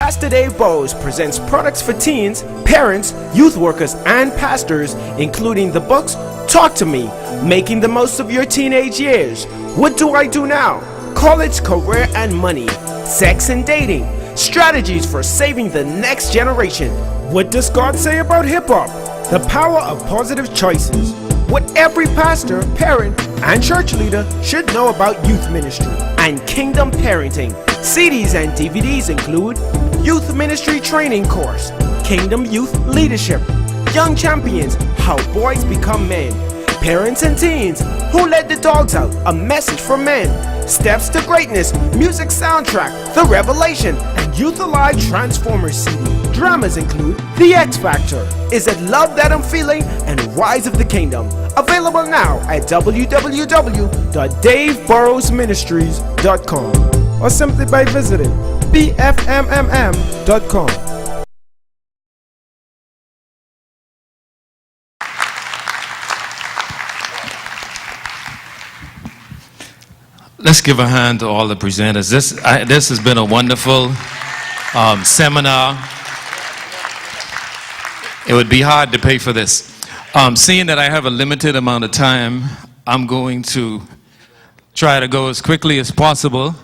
Pastor Dave Burrows presents products for teens, parents, youth workers, and pastors, including the books Talk to Me, Making the Most of Your Teenage Years, What Do I Do Now, College, Career, and Money, Sex and Dating, Strategies for Saving the Next Generation, What Does God Say About Hip Hop, The Power of Positive Choices, What Every Pastor, Parent, and Church Leader Should Know About Youth Ministry, and Kingdom Parenting. CDs and DVDs include Youth Ministry Training Course, Kingdom Youth Leadership, Young Champions, How Boys Become Men, Parents and Teens, Who Let the Dogs Out, A Message for Men, Steps to Greatness, Music Soundtrack, The Revelation, and Youth Alive Transformers CD. Dramas include The X Factor, Is It Love That I'm Feeling, and Rise of the Kingdom. Available now at www.daveburrowsministries.com or simply by visiting bfmmm.com. Let's give a hand to all the presenters. This has been a wonderful seminar. It would be hard to pay for this. Seeing that I have a limited amount of time, I'm going to try to go as quickly as possible.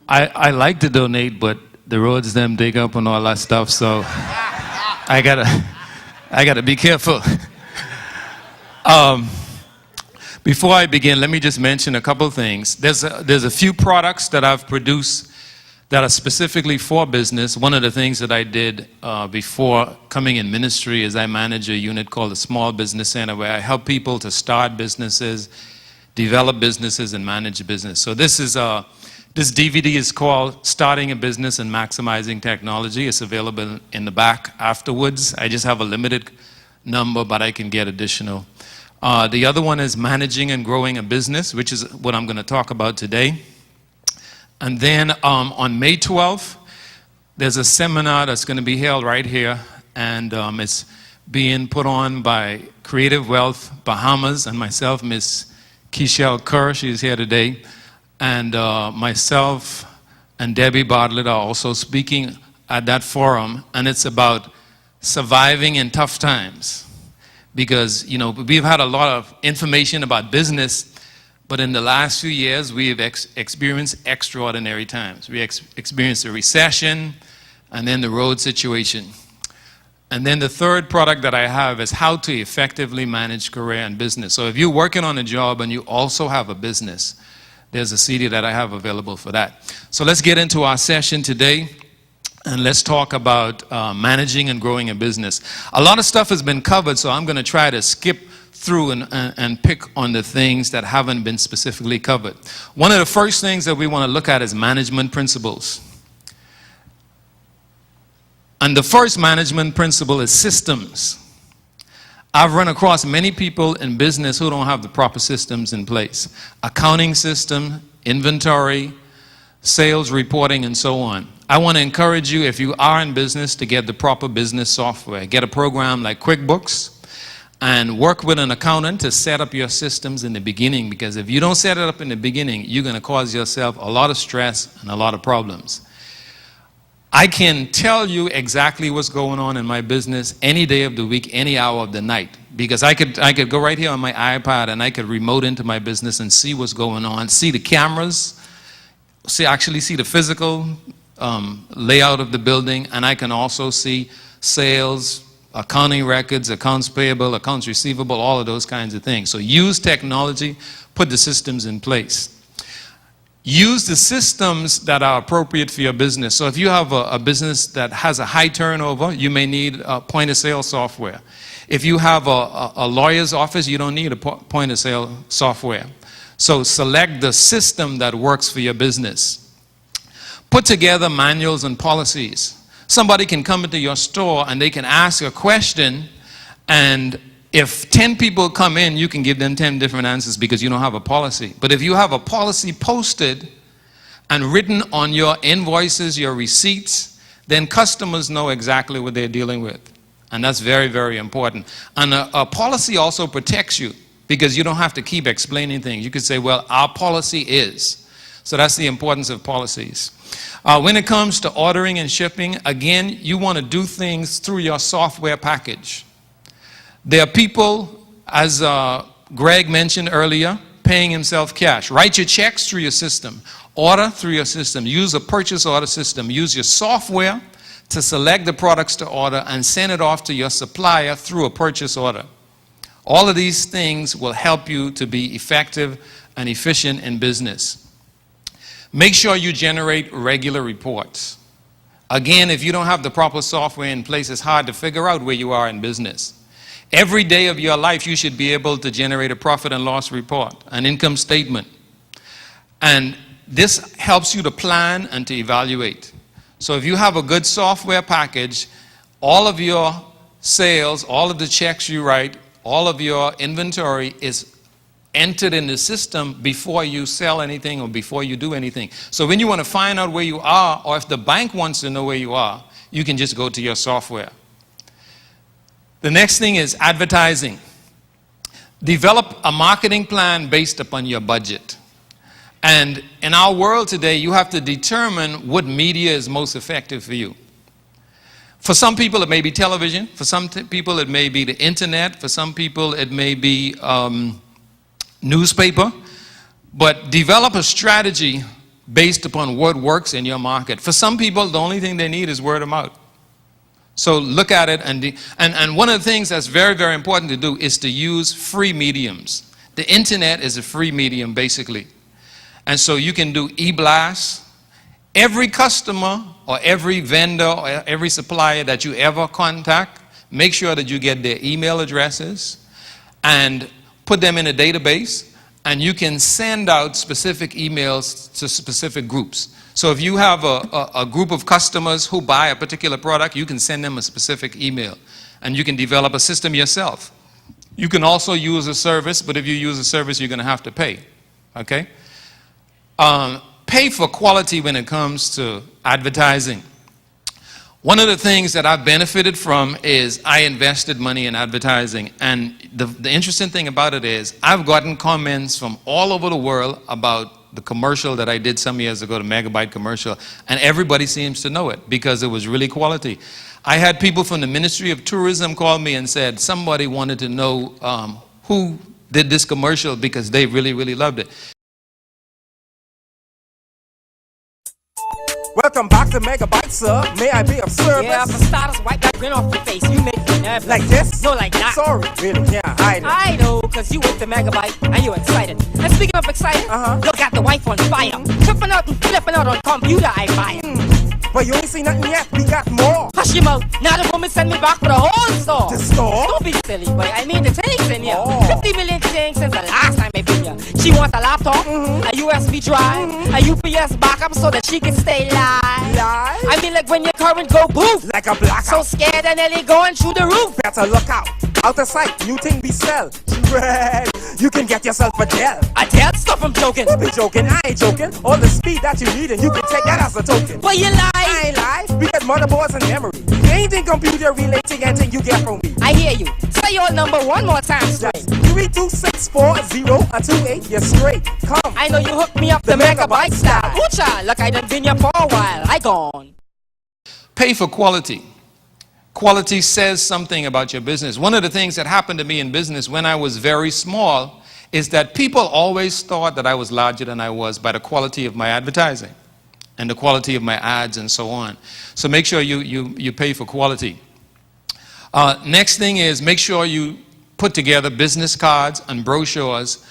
I like to donate, but the roads them dig up and all that stuff, so I gotta be careful. Before I begin, let me just mention a couple things. There's a few products that I've produced that are specifically for business. One of the things that I did before coming in ministry is I manage a unit called the Small Business Center, where I help people to start businesses, develop businesses, and manage a business. So this DVD is called Starting a Business and Maximizing Technology. It's available in the back afterwards. I just have a limited number, but I can get additional. The other one is Managing and Growing a Business, which is what I'm going to talk about today. And then on May 12th, there's a seminar that's going to be held right here, and it's being put on by Creative Wealth Bahamas and myself, Miss Keishel Kerr, she's here today, and myself and Debbie Bartlett are also speaking at that forum, and it's about surviving in tough times. Because, you know, we've had a lot of information about business, but in the last few years, we've experienced extraordinary times. We experienced a recession, and then the road situation. And then the third product that I have is how to effectively manage career and business. So if you're working on a job and you also have a business, there's a CD that I have available for that. So let's get into our session today. And let's talk about managing and growing a business. A lot of stuff has been covered, so I'm going to try to skip through and pick on the things that haven't been specifically covered. One of the first things that we want to look at is management principles. And the first management principle is systems. I've run across many people in business who don't have the proper systems in place. Accounting system, inventory, sales reporting, and so on. I want to encourage you, if you are in business, to get the proper business software. Get a program like QuickBooks and work with an accountant to set up your systems in the beginning, because if you don't set it up in the beginning, you're going to cause yourself a lot of stress and a lot of problems. I can tell you exactly what's going on in my business any day of the week, any hour of the night, because I could go right here on my iPad and I could remote into my business and see what's going on, see the cameras, actually see the physical layout of the building, and I can also see sales, accounting records, accounts payable, accounts receivable, all of those kinds of things. So use technology, put the systems in place. Use the systems that are appropriate for your business. So if you have a business that has a high turnover, you may need a point of sale software. If you have a lawyer's office, you don't need a point of sale software. So select the system that works for your business. Put together manuals and policies. Somebody can come into your store and they can ask a question, and if 10 people come in, you can give them 10 different answers because you don't have a policy. But if you have a policy posted and written on your invoices, your receipts, then customers know exactly what they're dealing with. And that's very, very important. And a policy also protects you, because you don't have to keep explaining things. You could say, well, our policy is. So that's the importance of policies. When it comes to ordering and shipping, again, you want to do things through your software package. There are people, as Greg mentioned earlier, paying himself cash. Write your checks through your system. Order through your system. Use a purchase order system. Use your software to select the products to order and send it off to your supplier through a purchase order. All of these things will help you to be effective and efficient in business. Make sure you generate regular reports. Again, if you don't have the proper software in place, it's hard to figure out where you are in business. Every day of your life, you should be able to generate a profit and loss report, an income statement. And this helps you to plan and to evaluate. So if you have a good software package, all of your sales, all of the checks you write, all of your inventory is entered in the system before you sell anything or before you do anything. So when you want to find out where you are, or if the bank wants to know where you are, you can just go to your software. The next thing is advertising. Develop a marketing plan based upon your budget. And in our world today, you have to determine what media is most effective for you. For some people, it may be television. For some people, it may be the internet. For some people, it may be newspaper. But develop a strategy based upon what works in your market. For some people, the only thing they need is word of mouth. So look at it, and one of the things that's very, very important to do is to use free mediums. The internet is a free medium, basically. And so you can do e-blasts. Every customer or every vendor or every supplier that you ever contact, make sure that you get their email addresses and put them in a database, and you can send out specific emails to specific groups. So if you have a group of customers who buy a particular product, you can send them a specific email, and you can develop a system yourself. You can also use a service, but if you use a service, you're going to have to pay. Okay? Pay for quality when it comes to advertising. One of the things that I've benefited from is I invested money in advertising, and the interesting thing about it is I've gotten comments from all over the world about the commercial that I did some years ago, the Megabyte commercial, and everybody seems to know it because it was really quality. I had people from the Ministry of Tourism call me and said somebody wanted to know who did this commercial because they really, really loved it. Welcome back to Megabyte, sir. May I be of service? Yeah, for starters, wipe that grin off your face. You make me nervous. Like this? No, like that. Sorry, really can't hide it. I know, cause you with the Megabyte and you excited. And speaking of excited, you got the wife on fire. Tripping out and flipping out on computer, I buy it. But you ain't seen nothing yet, we got more. Hush your mouth. Now the woman send me back for the whole store. The store? Don't be silly, boy. I mean the things in here. Oh. 50 million things since the last time I been here. She wants a laptop, a USB drive, a UPS backup so that she can stay live. I mean like when your current go poof. Like a blackout. So scared and nearly going through the roof. Better look out. Out of sight, new thing be sell. Red. You can get yourself a Dell. A Dell? Stop, I'm joking. Don't be joking, I ain't joking. All the speed that you need and you can take that as a token. But you lie. I ain't lie. We get motherboards and memory. Anything computer relating, anything you get from me. I hear you. Say your number one more time straight. Yes. 3264028, you're straight. Come. I know you hooked me up the Megabyte style. Ooh-cha, look, I done been here for a while. I gone. Pay for quality. Quality says something about your business. One of the things that happened to me in business when I was very small is that people always thought that I was larger than I was by the quality of my advertising and the quality of my ads and so on. So make sure you pay for quality. Next thing is make sure you put together business cards and brochures,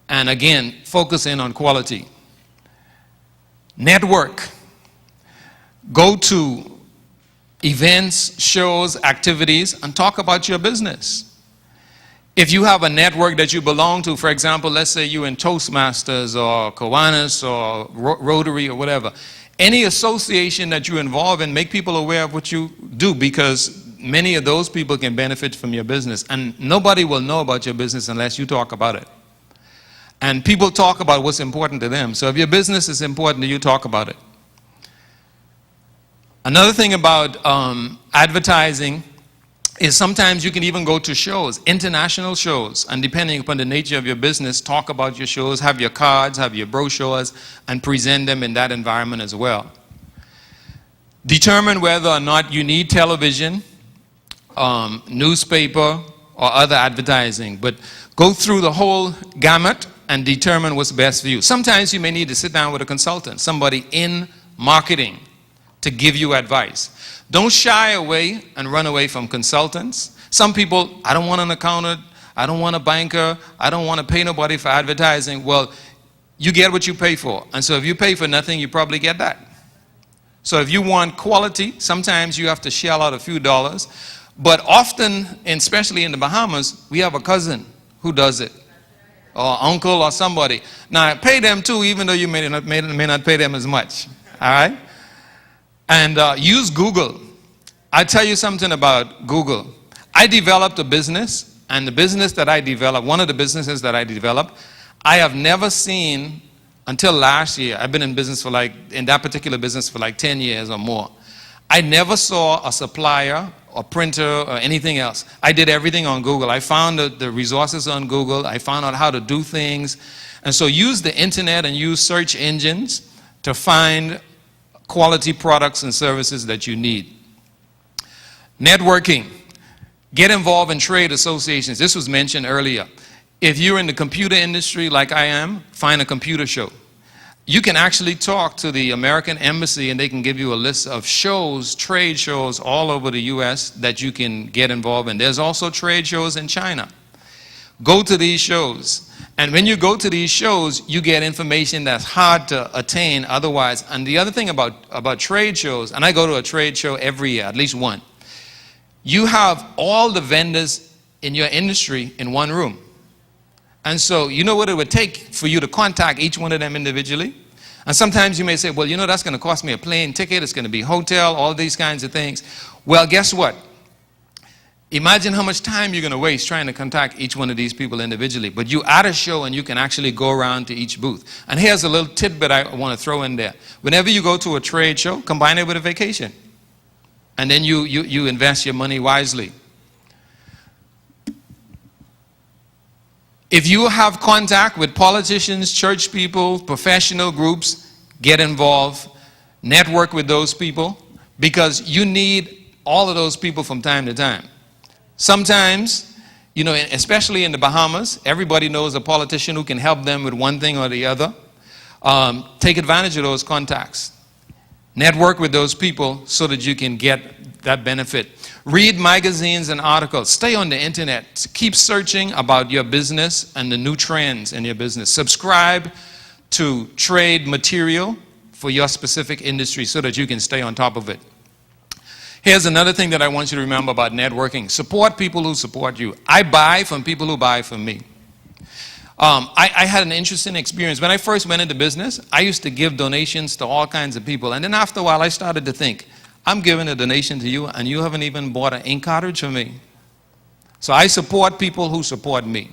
and again, focus in on quality. Network. Go to events, shows, activities, and talk about your business. If you have a network that you belong to, for example, let's say you're in Toastmasters or Kiwanis or Rotary or whatever, any association that you involve in, make people aware of what you do, because many of those people can benefit from your business, and nobody will know about your business unless you talk about it. And people talk about what's important to them. So if your business is important to you, talk about it. Another thing about advertising is sometimes you can even go to shows, international shows, and depending upon the nature of your business, talk about your shows, have your cards, have your brochures, and present them in that environment as well. Determine whether or not you need television, newspaper, or other advertising. But go through the whole gamut and determine what's best for you. Sometimes you may need to sit down with a consultant, somebody in marketing, to give you advice. Don't shy away and run away from consultants. Some people, I don't want an accountant, I don't want a banker, I don't want to pay nobody for advertising. Well, you get what you pay for. And so if you pay for nothing, you probably get that. So if you want quality, sometimes you have to shell out a few dollars. But often, and especially in the Bahamas, we have a cousin who does it, or uncle or somebody. Now, pay them too, even though you may not pay them as much. All right? And use Google. I tell you something about Google. I developed a business, and the business that I developed, one of the businesses that I developed, I have never seen until last year. I've been in business for in that particular business for 10 years or more. I never saw a supplier or printer or anything else. I did everything on Google. I found the resources on Google. I found out how to do things. And so use the internet and use search engines to find quality products and services that you need. Networking. Get involved in trade associations. This was mentioned earlier. If you're in the computer industry like I am, find a computer show. You can actually talk to the American Embassy and they can give you a list of shows, trade shows all over the U.S. that you can get involved in. There's also trade shows in China. Go to these shows. And when you go to these shows, you get information that's hard to attain otherwise. And the other thing about trade shows, and I go to a trade show every year, at least one, you have all the vendors in your industry in one room. And so you know what it would take for you to contact each one of them individually? And sometimes you may say, well, that's going to cost me a plane ticket, it's going to be hotel, all these kinds of things. Well, guess what? Imagine how much time you're going to waste trying to contact each one of these people individually. But you at a show and you can actually go around to each booth. And here's a little tidbit I want to throw in there. Whenever you go to a trade show, combine it with a vacation. And then you invest your money wisely. If you have contact with politicians, church people, professional groups, get involved, network with those people, because you need all of those people from time to time. Sometimes, especially in the Bahamas, everybody knows a politician who can help them with one thing or the other. Take advantage of those contacts. Network with those people so that you can get that benefit. Read magazines and articles. Stay on the internet. Keep searching about your business and the new trends in your business. Subscribe to trade material for your specific industry so that you can stay on top of it. Here's another thing that I want you to remember about networking. Support people who support you. I buy from people who buy from me. I had an interesting experience. When I first went into business, I used to give donations to all kinds of people. And then after a while, I started to think, I'm giving a donation to you, and you haven't even bought an ink cartridge for me. So I support people who support me.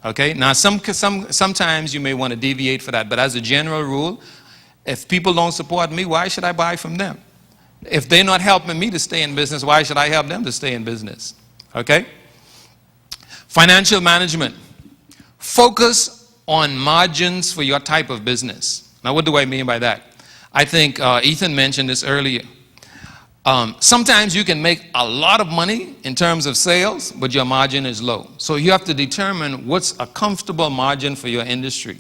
Okay? Now, sometimes you may want to deviate for that. But as a general rule, if people don't support me, why should I buy from them? If they're not helping me to stay in business, why should I help them to stay in business? Okay? Financial management. Focus on margins for your type of business. Now, what do I mean by that? I think Ethan mentioned this earlier. Sometimes you can make a lot of money in terms of sales, but your margin is low. So you have to determine what's a comfortable margin for your industry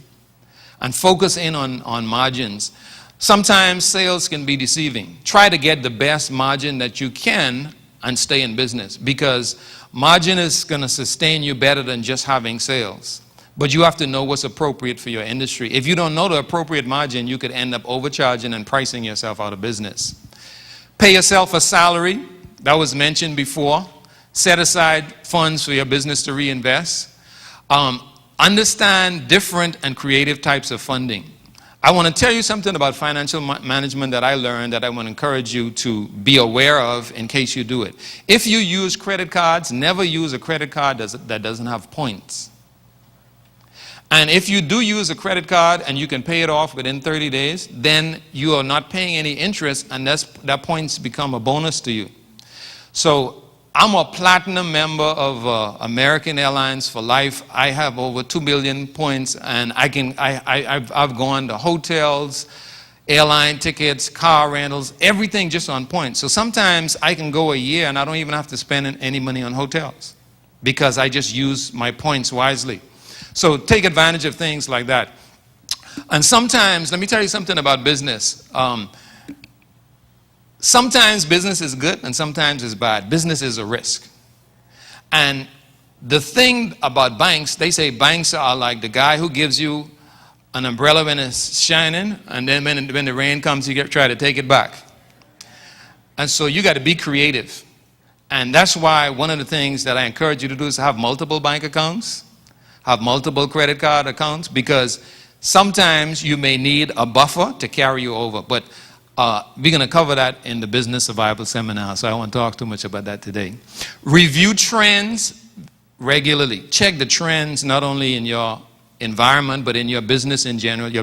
and focus in on margins. Sometimes sales can be deceiving. Try to get the best margin that you can and stay in business, because margin is going to sustain you better than just having sales. But you have to know what's appropriate for your industry. If you don't know the appropriate margin, you could end up overcharging and pricing yourself out of business. Pay yourself a salary. That was mentioned before. Set aside funds for your business to reinvest. Understand different and creative types of funding. I want to tell you something about financial management that I learned that I want to encourage you to be aware of in case you do it. If you use credit cards, never use a credit card that doesn't have points. And if you do use a credit card and you can pay it off within 30 days, then you are not paying any interest, and that points become a bonus to you. So I'm a platinum member of American Airlines for life. I have over 2 billion points, and I've gone to hotels airline tickets, car rentals, everything just on point. So sometimes I can go a year and I don't even have to spend any money on hotels because I just use my points wisely. So take advantage of things like that. And sometimes, let me tell you something about business. Sometimes business is good and sometimes it's bad. Business is a risk. And the thing about banks, they say banks are like the guy who gives you an umbrella when it's shining, and then when the rain comes, you try to take it back. And so you got to be creative. And that's why one of the things that I encourage you to do is have multiple bank accounts, have multiple credit card accounts, because sometimes you may need a buffer to carry you over. But we're going to cover that in the Business Survival Seminar, so I won't talk too much about that today. Review trends regularly. Check the trends not only in your environment, but in your business in general, your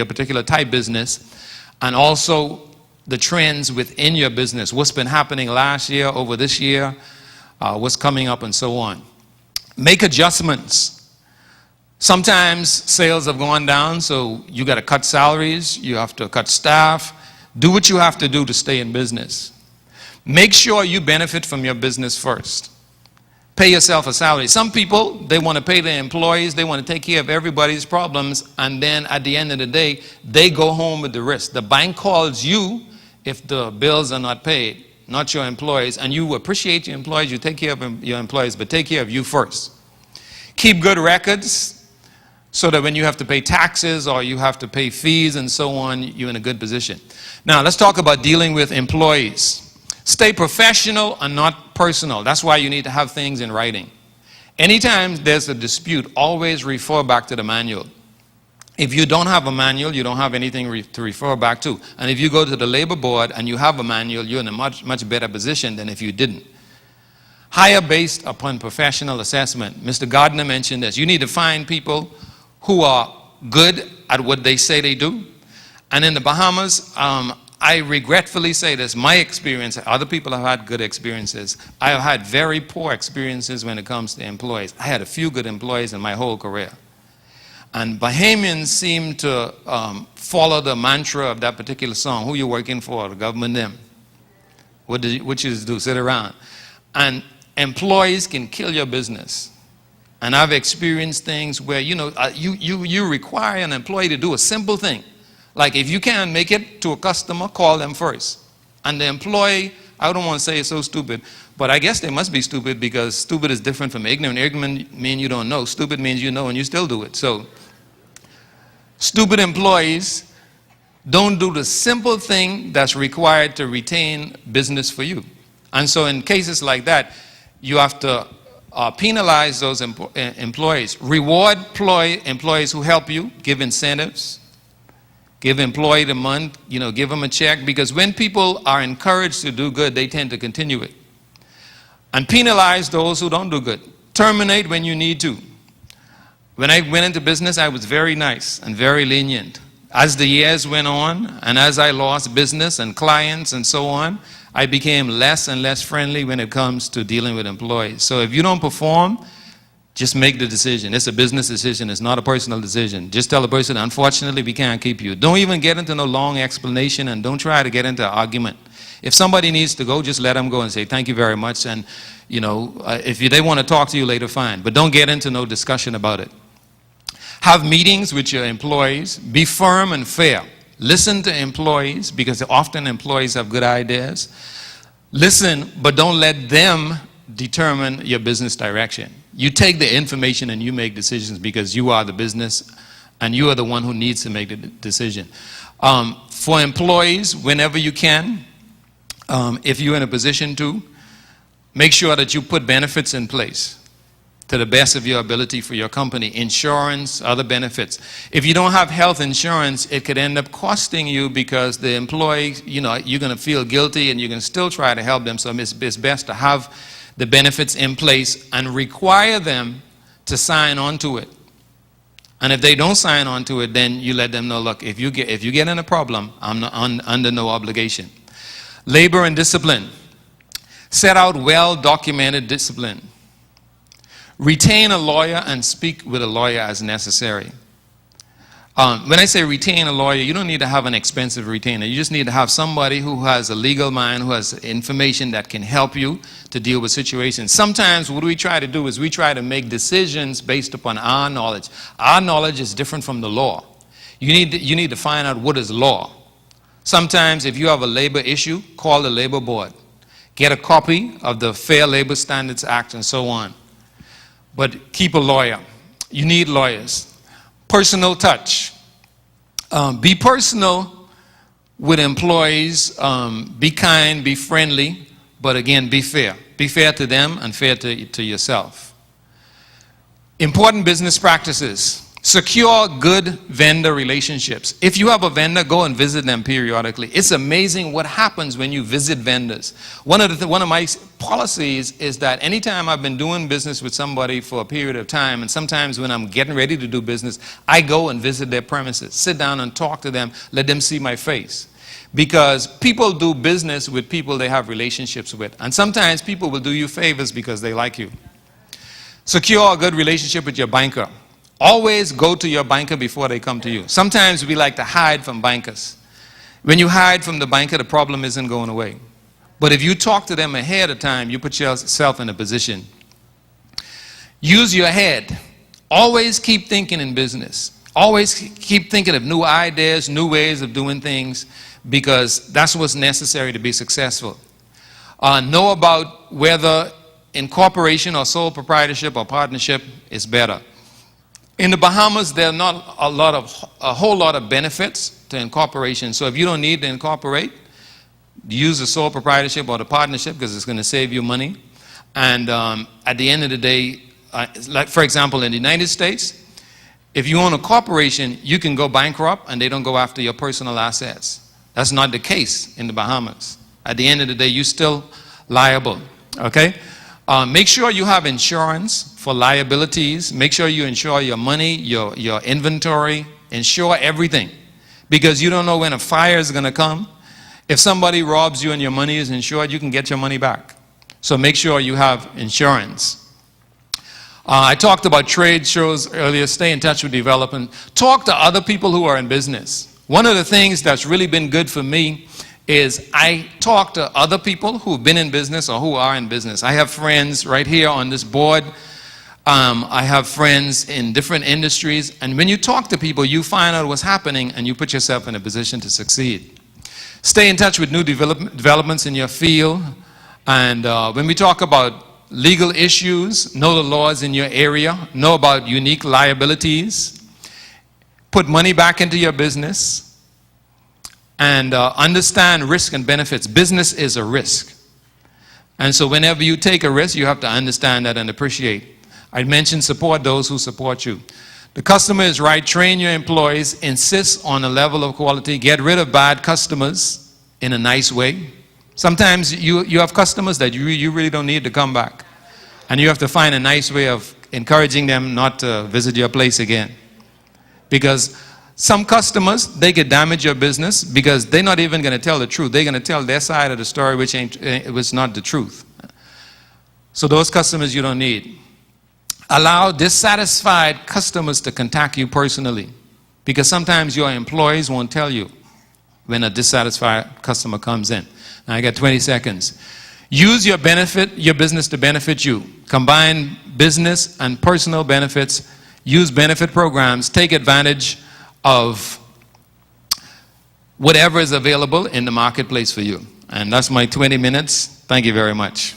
particular type business, and also the trends within your business. What's been happening last year, over this year, what's coming up, and so on. Make adjustments. Sometimes sales have gone down, so you got to cut salaries, you have to cut staff. Do what you have to do to stay in business. Make sure you benefit from your business first. Pay yourself a salary. Some people, they want to pay their employees, they want to take care of everybody's problems, and then at the end of the day, they go home with the risk. The bank calls you if the bills are not paid, not your employees, and you appreciate your employees, you take care of your employees, but take care of you first. Keep good records so that when you have to pay taxes or you have to pay fees and so on, you're in a good position. Now, let's talk about dealing with employees. Stay professional and not personal. That's why you need to have things in writing. Anytime there's a dispute, always refer back to the manual. If you don't have a manual, you don't have anything to refer back to. And if you go to the labor board and you have a manual, you're in a much better position than if you didn't. Hire based upon professional assessment. Mr. Gardner mentioned this. You need to find people who are good at what they say they do. And in the Bahamas, I regretfully say this, my experience, other people have had good experiences. I have had very poor experiences when it comes to employees. I had a few good employees in my whole career. And Bahamians seem to follow the mantra of that particular song, who you working for, the government them. What you just do, sit around. And employees can kill your business. And I've experienced things where, you require an employee to do a simple thing. Like if you can't make it to a customer, call them first. And the employee, I don't want to say it's so stupid, but I guess they must be stupid because stupid is different from ignorant. Ignorant means you don't know. Stupid means you know and you still do it. So stupid employees don't do the simple thing that's required to retain business for you. And so in cases like that, you have to penalize those employees. Reward employees who help you, give incentives. Give employee the month, give them a check, because when people are encouraged to do good, they tend to continue it. And penalize those who don't do good. Terminate when you need to. When I went into business, I was very nice and very lenient. As the years went on, and as I lost business and clients and so on, I became less and less friendly when it comes to dealing with employees. So if you don't perform, just make the decision. It's a business decision. It's not a personal decision. Just tell the person, unfortunately, we can't keep you. Don't even get into no long explanation, and don't try to get into an argument. If somebody needs to go, just let them go and say, thank you very much. And, if they want to talk to you later, fine. But don't get into no discussion about it. Have meetings with your employees. Be firm and fair. Listen to employees, because often employees have good ideas. Listen, but don't let them determine your business direction. You take the information and you make decisions because you are the business and you are the one who needs to make the decision. For employees, whenever you can, if you're in a position to, make sure that you put benefits in place to the best of your ability for your company. Insurance, other benefits. If you don't have health insurance, it could end up costing you because the employee, you're going to feel guilty and you can still try to help them. So it's best to have the benefits in place and require them to sign on to it. And if they don't sign on to it, then you let them know, look, if you get in a problem, I'm not under no obligation. Labor and discipline. Set out well-documented discipline. Retain a lawyer and speak with a lawyer as necessary. When I say retain a lawyer, you don't need to have an expensive retainer. You just need to have somebody who has a legal mind, who has information that can help you to deal with situations. Sometimes what we try to do is we try to make decisions based upon our knowledge. Our knowledge is different from the law. You need to find out what is law. Sometimes if you have a labor issue, call the labor board. Get a copy of the Fair Labor Standards Act and so on. But keep a lawyer. You need lawyers. Personal touch. Be personal with employees. Be kind, be friendly, but again, be fair. Be fair to them and fair to yourself. Important business practices. Secure good vendor relationships. If you have a vendor, go and visit them periodically. It's amazing what happens when you visit vendors. One of my policies is that anytime I've been doing business with somebody for a period of time, and sometimes when I'm getting ready to do business, I go and visit their premises, sit down and talk to them, let them see my face. Because people do business with people they have relationships with. And sometimes people will do you favors because they like you. Secure a good relationship with your banker. Always go to your banker before they come to you. Sometimes we like to hide from bankers. When you hide from the banker, the problem isn't going away. But if you talk to them ahead of time, you put yourself in a position. Use your head. Always keep thinking in business. Always keep thinking of new ideas, new ways of doing things, because that's what's necessary to be successful. Know about whether incorporation or sole proprietorship or partnership is better. In the Bahamas, there are not a whole lot of benefits to incorporation. So if you don't need to incorporate, use the sole proprietorship or the partnership because it's going to save you money. And at the end of the day, like for example, in the United States, if you own a corporation, you can go bankrupt and they don't go after your personal assets. That's not the case in the Bahamas. At the end of the day, you're still liable. Okay? Make sure you have insurance for liabilities. Make sure you insure your money, your inventory. Insure everything. Because you don't know when a fire is going to come. If somebody robs you and your money is insured, you can get your money back. So make sure you have insurance. I talked about trade shows earlier. Stay in touch with development. Talk to other people who are in business. One of the things that's really been good for me is I talk to other people who've been in business or who are in business. I have friends right here on this board. I have friends in different industries. And when you talk to people, you find out what's happening and you put yourself in a position to succeed. Stay in touch with new developments in your field. And when we talk about legal issues, know the laws in your area. Know about unique liabilities. Put money back into your business. And understand risk and benefits. Business is a risk. And so whenever you take a risk, you have to understand that and appreciate. I mentioned support those who support you. The customer is right. Train your employees. Insist on a level of quality. Get rid of bad customers in a nice way. Sometimes you have customers that you really don't need to come back. And you have to find a nice way of encouraging them not to visit your place again. Because some customers, they could damage your business because they're not even going to tell the truth. They're going to tell their side of the story, which was not the truth. So those customers you don't need. Allow dissatisfied customers to contact you personally, because sometimes your employees won't tell you when a dissatisfied customer comes in. Now I got 20 seconds. Use your business to benefit you. Combine business and personal benefits. Use benefit programs. Take advantage of whatever is available in the marketplace for you. And that's my 20 minutes. Thank you very much.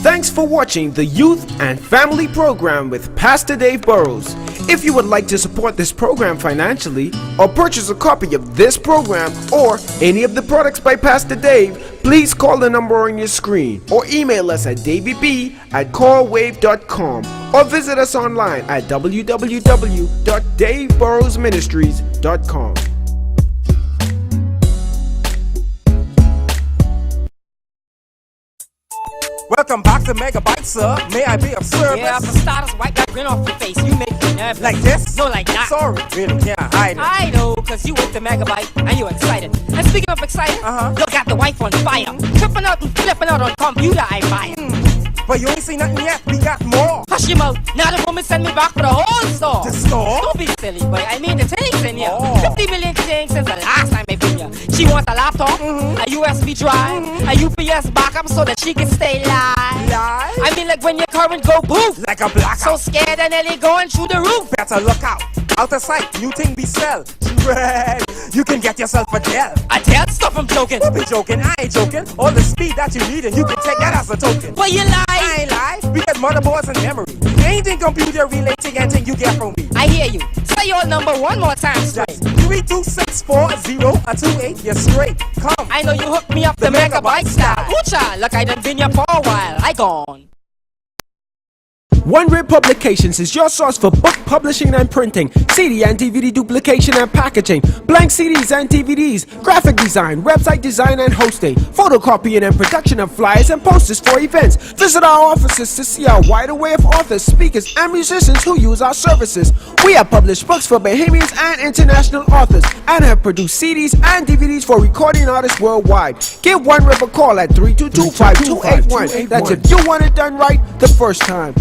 Thanks for watching the Youth and Family Program with Pastor Dave Burrows. If you would like to support this program financially or purchase a copy of this program or any of the products by Pastor Dave, please call the number on your screen or email us at davyb@callwave.com or visit us online at www.daveburrowsministries.com. Welcome back to Megabyte, sir. May I be of service? Yeah, for starters, wipe that grin off your face. You make me nervous. Like this? No, like that. Sorry, really can't hide it. I know, cause you with the Megabyte and you're excited. And speaking of excited, you got the wife on fire. Tripping out and flipping out on computer I buy. But you ain't seen nothing yet, we got more. Hush your mouth. Now the woman send me back for the whole store. The store? Don't be silly, boy. I mean the things in here. Oh. 50 million things since the last time I been here. She wants a laptop, a USB drive, a UPS backup so that she can stay live. Live? I mean like when your current go poof. Like a blackout. So scared and nearly going through the roof. Better look out. Out of sight, new thing be sell. Red, you can get yourself a Dell. I tell stuff I'm joking. Don't be joking, I ain't joking. All the speed that you need and you can take that as a token. But you lie. I ain't lie, we get motherboards and memory. Anything computer related, anything you get from me. I hear you. Say your number one more time straight. 3264028, you're straight. Come. I know you hooked me up the megabyte style. Ooh-cha, look I done been here for a while. I gone. One Rib Publications is your source for book publishing and printing, CD and DVD duplication and packaging, blank CDs and DVDs, graphic design, website design and hosting, photocopying and production of flyers and posters for events. Visit our offices to see our wide array of authors, speakers, and musicians who use our services. We have published books for Bahamians and international authors and have produced CDs and DVDs for recording artists worldwide. Give One Rib a call at 322-5281. That's if you want it done right the first time.